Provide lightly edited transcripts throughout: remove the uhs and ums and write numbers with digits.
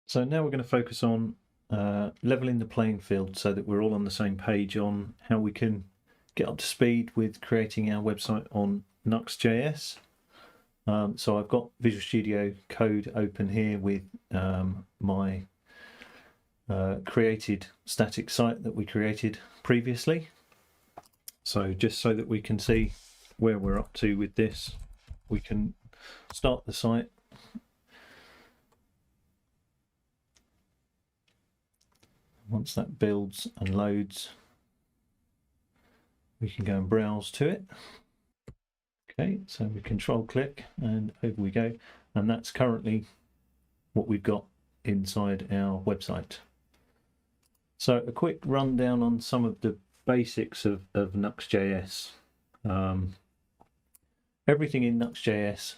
So now we're going to focus on leveling the playing field so that we're all on the same page on how we can get up to speed with creating our website on Nuxt.js. So I've got Visual Studio Code open here with my created static site that we created previously. So just so that we can see where we're up to with this, we can start the site. Once that builds and loads, we can go and browse to it. Okay, so we control click and over we go. And that's currently what we've got inside our website. So a quick rundown on some of the basics of Nuxt.js. Everything in Nuxt.js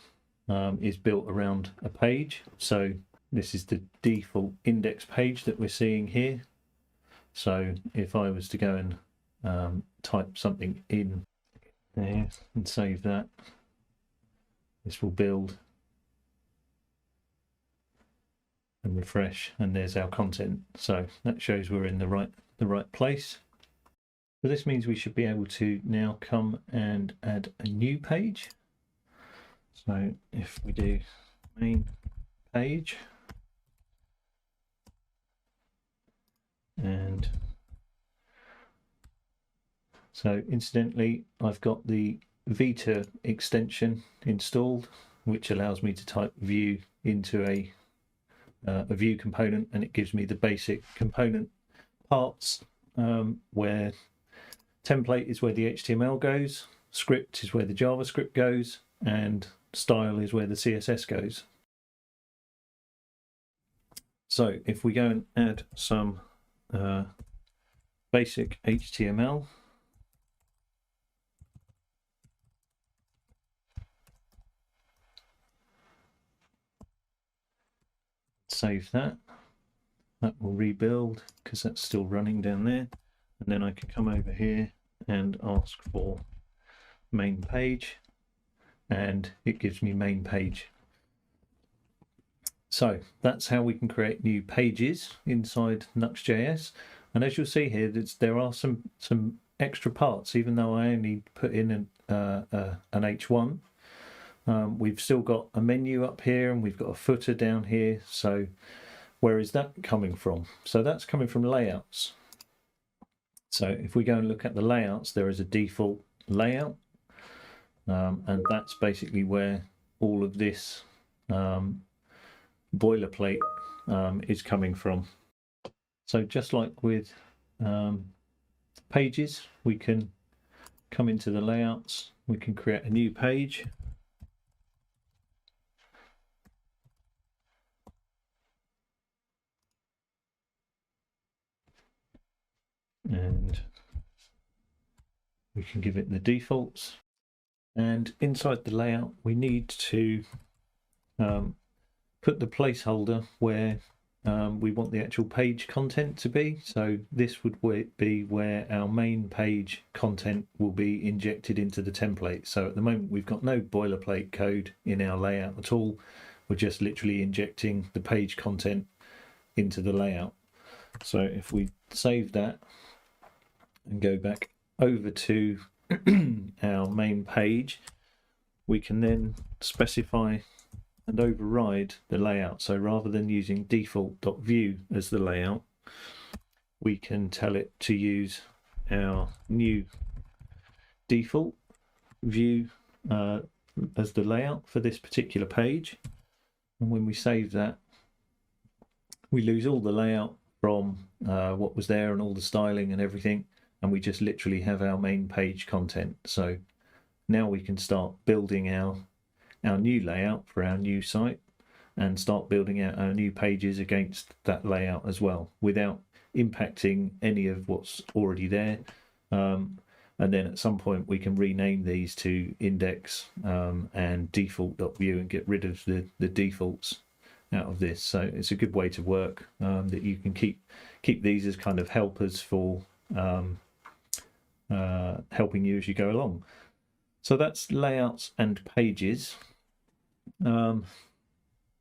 is built around a page. So this is the default index page that we're seeing here. So if I was to go and type something in there and save that, this will build and refresh, and there's our content. So that shows we're in the right place. So this means we should be able to now come and add a new page. So if we do main page, and so incidentally, I've got the Vita extension installed, which allows me to type view into a view component, and it gives me the basic component parts where template is where the HTML goes, script is where the JavaScript goes, and style is where the CSS goes. So if we go and add some basic HTML, save that, that will rebuild because that's still running down there, and then I can come over here and ask for main page, and it gives me main page. So that's how we can create new pages inside Nuxt.js. And as you'll see here, there are some extra parts. Even though I only put in an H1, we've still got a menu up here, and we've got a footer down here. So where is that coming from? So that's coming from layouts. So if we go and look at the layouts, there is a default layout, and that's basically where all of this boilerplate is coming from. So just like with pages, we can come into the layouts, we can create a new page. And we can give it the defaults. And inside the layout, we need to put the placeholder where we want the actual page content to be. So this would be where our main page content will be injected into the template. So at the moment, we've got no boilerplate code in our layout at all. We're just literally injecting the page content into the layout. So if we save that and go back over to our main page, we can then specify and override the layout. So rather than using default.view as the layout, we can tell it to use our new default view as the layout for this particular page. And when we save that, we lose all the layout from what was there and all the styling and everything, and we just literally have our main page content. So now we can start building our new layout for our new site and start building out our new pages against that layout as well, without impacting any of what's already there. And then at some point we can rename these to index and default.view and get rid of the defaults out of this. So it's a good way to work, that you can keep these as kind of helpers for helping you as you go along. So that's layouts and pages.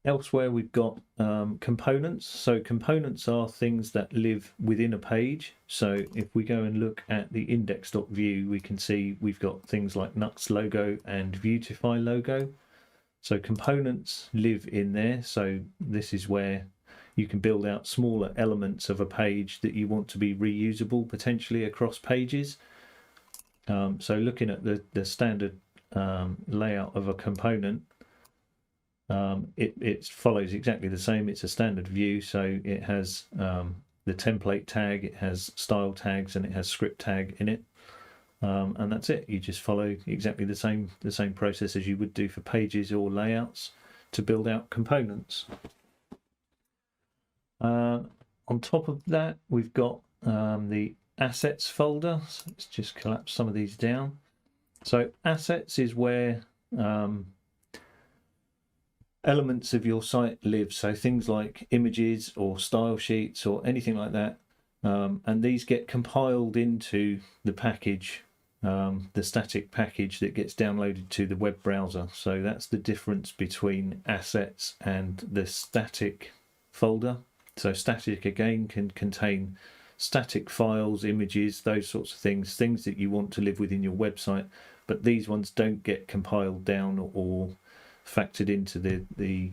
Elsewhere, we've got components. So components are things that live within a page. So if we go and look at the index.vue, we can see we've got things like Nuxt logo and Vuetify logo. So components live in there. So this is where you can build out smaller elements of a page that you want to be reusable potentially across pages. So looking at the standard layout of a component, it follows exactly the same. It's a standard view, so it has the template tag, it has style tags, and it has script tag in it, and that's it. You just follow exactly the same process as you would do for pages or layouts to build out components. On top of that, we've got the assets folder. So let's just collapse some of these down. So assets is where elements of your site live. So things like images or style sheets or anything like that. And these get compiled into the package, the static package that gets downloaded to the web browser. So that's the difference between assets and the static folder. So static again can contain static files, images, those sorts of things that you want to live within your website, but these ones don't get compiled down or factored into the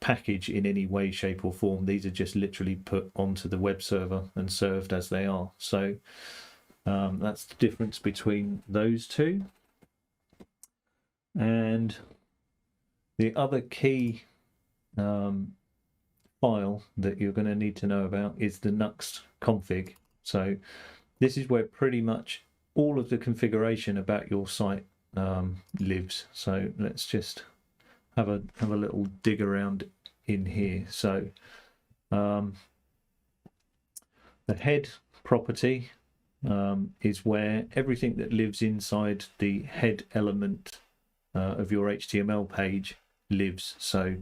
package in any way, shape or form. These are just literally put onto the web server and served as they are. So that's the difference between those two. And the other key file that you're going to need to know about is the Nuxt config. So this is where pretty much all of the configuration about your site lives. So let's just have a little dig around in here. So the head property is where everything that lives inside the head element of your HTML page lives. So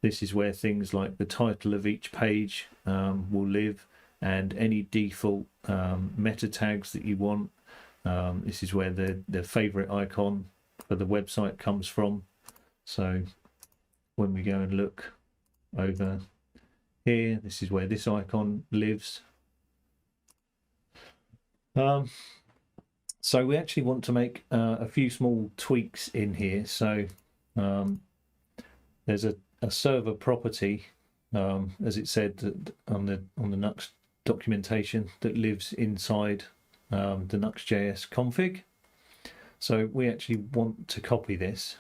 this is where things like the title of each page will live, and any default meta tags that you want. This is where the favorite icon for the website comes from. So when we go and look over here, this is where this icon lives. So we actually want to make a few small tweaks in here. So there's a server property, as it said on the Nuxt documentation, that lives inside the Nuxt.js config. So we actually want to copy this,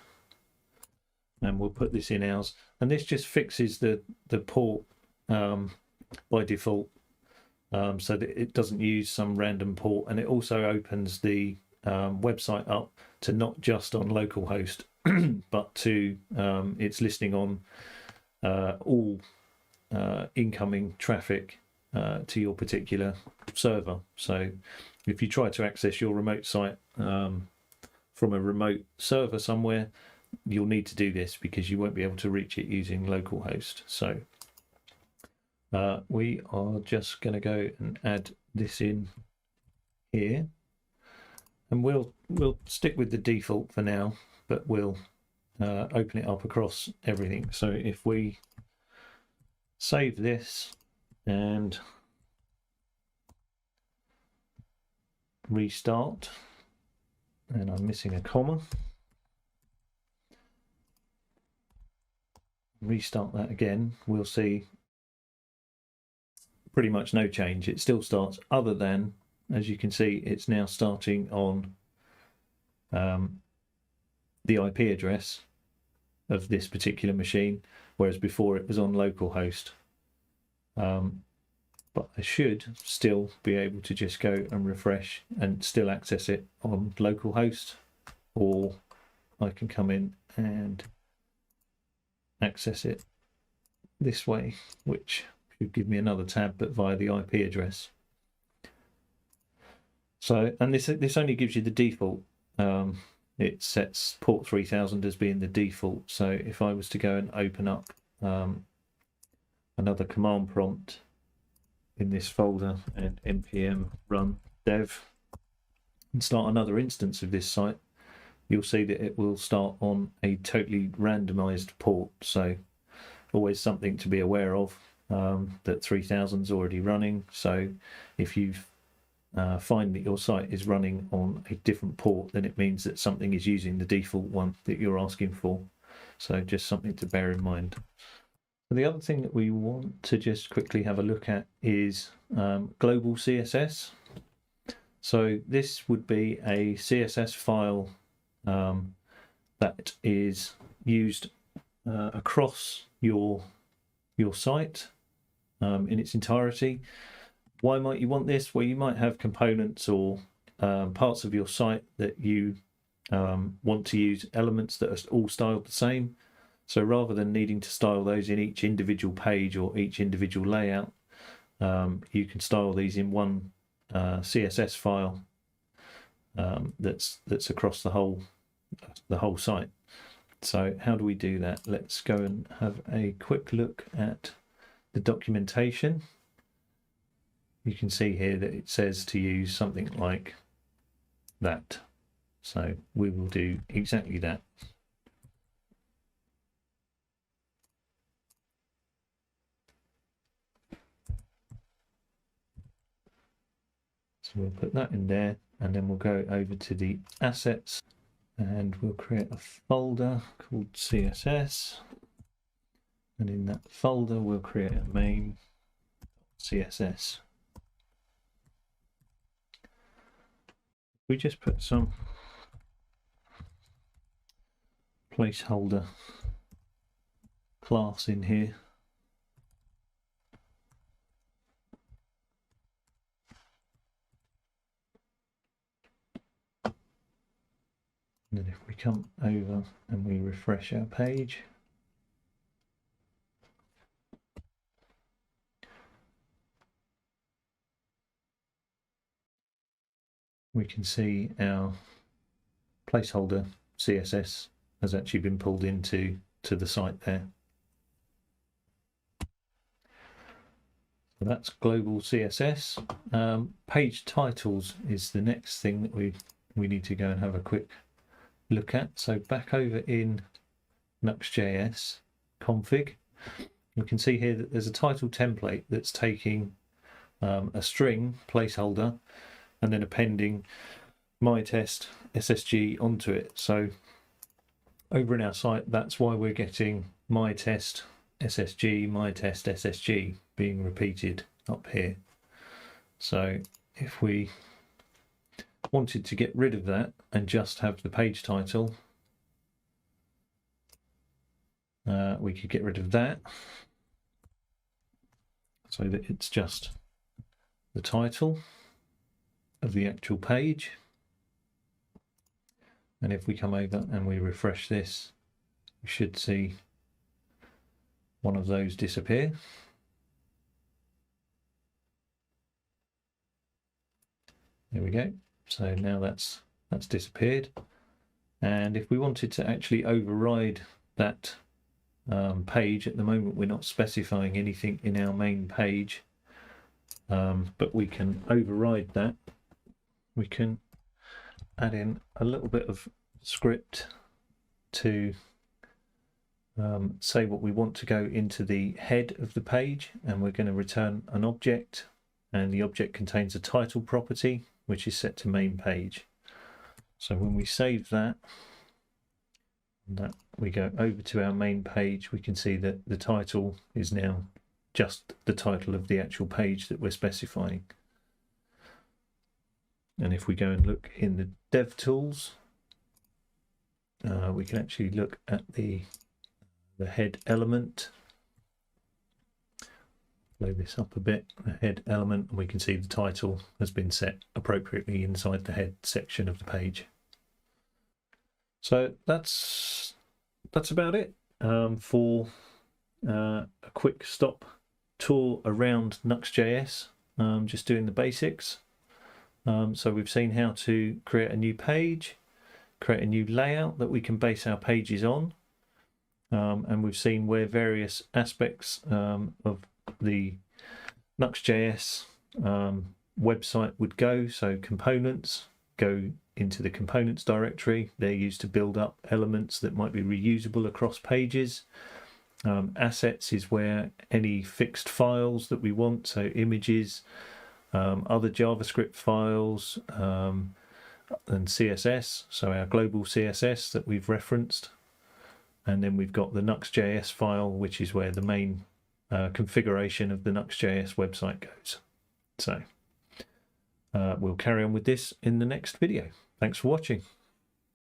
and we'll put this in ours. And this just fixes the port by default, so that it doesn't use some random port, and it also opens the website up to not just on localhost, but to it's listening on all incoming traffic to your particular server. So if you try to access your remote site from a remote server somewhere, you'll need to do this because you won't be able to reach it using localhost. So we are just going to go and add this in here, and we'll stick with the default for now, but we'll open it up across everything. So if we save this and restart, and I'm missing a comma, restart that again, we'll see pretty much no change. It still starts, other than, as you can see, it's now starting on the IP address of this particular machine, whereas before it was on localhost. But I should still be able to just go and refresh and still access it on localhost, or I can come in and access it this way, which should give me another tab, but via the IP address. So, and this only gives you the default. It sets port 3000 as being the default. So if I was to go and open up another command prompt in this folder and npm run dev and start another instance of this site, you'll see that it will start on a totally randomized port. So always something to be aware of, that 3000 is already running. So if you find that your site is running on a different port, then it means that something is using the default one that you're asking for. So just something to bear in mind. The other thing that we want to just quickly have a look at is global CSS. So this would be a CSS file that is used across your site in its entirety. Why might you want this? Well, you might have components or parts of your site that you want to use elements that are all styled the same. So rather than needing to style those in each individual page or each individual layout, you can style these in one CSS file that's across the whole site. So how do we do that? Let's go and have a quick look at the documentation. You can see here that it says to use something like that. So we will do exactly that. So we'll put that in there, and then we'll go over to the assets and we'll create a folder called CSS. And in that folder, we'll create a main CSS. We just put some placeholder class in here. And then if we come over and we refresh our page, we can see our placeholder CSS has actually been pulled into the site there. So that's global CSS. Page titles is the next thing that we need to go and have a quick look at. So back over in Nuxt.js config, you can see here that there's a title template that's taking a string placeholder and then appending my test SSG onto it. So over in our site, that's why we're getting my test SSG, my test SSG being repeated up here. So if we wanted to get rid of that and just have the page title, we could get rid of that so that it's just the title of the actual page. And if we come over and we refresh this, we should see one of those disappear. There we go. So now that's disappeared. And if we wanted to actually override that page, at the moment we're not specifying anything in our main page, but we can override that. We can add in a little bit of script to say what we want to go into the head of the page, and we're going to return an object, and the object contains a title property which is set to main page. So when we save that, we go over to our main page, we can see that the title is now just the title of the actual page that we're specifying. And if we go and look in the dev tools, we can actually look at the head element. Blow this up a bit, the head element, and we can see the title has been set appropriately inside the head section of the page. So that's about it for a quick stop tour around Nuxt.js, just doing the basics. So we've seen how to create a new page, create a new layout that we can base our pages on, and we've seen where various aspects of the Nuxt.js website would go. So components go into the components directory. They're used to build up elements that might be reusable across pages. Assets is where any fixed files that we want, so images, other JavaScript files, and CSS, so our global CSS that we've referenced. And then we've got the Nuxt.js file, which is where the main configuration of the Nuxt.js website goes. So we'll carry on with this in the next video. Thanks for watching.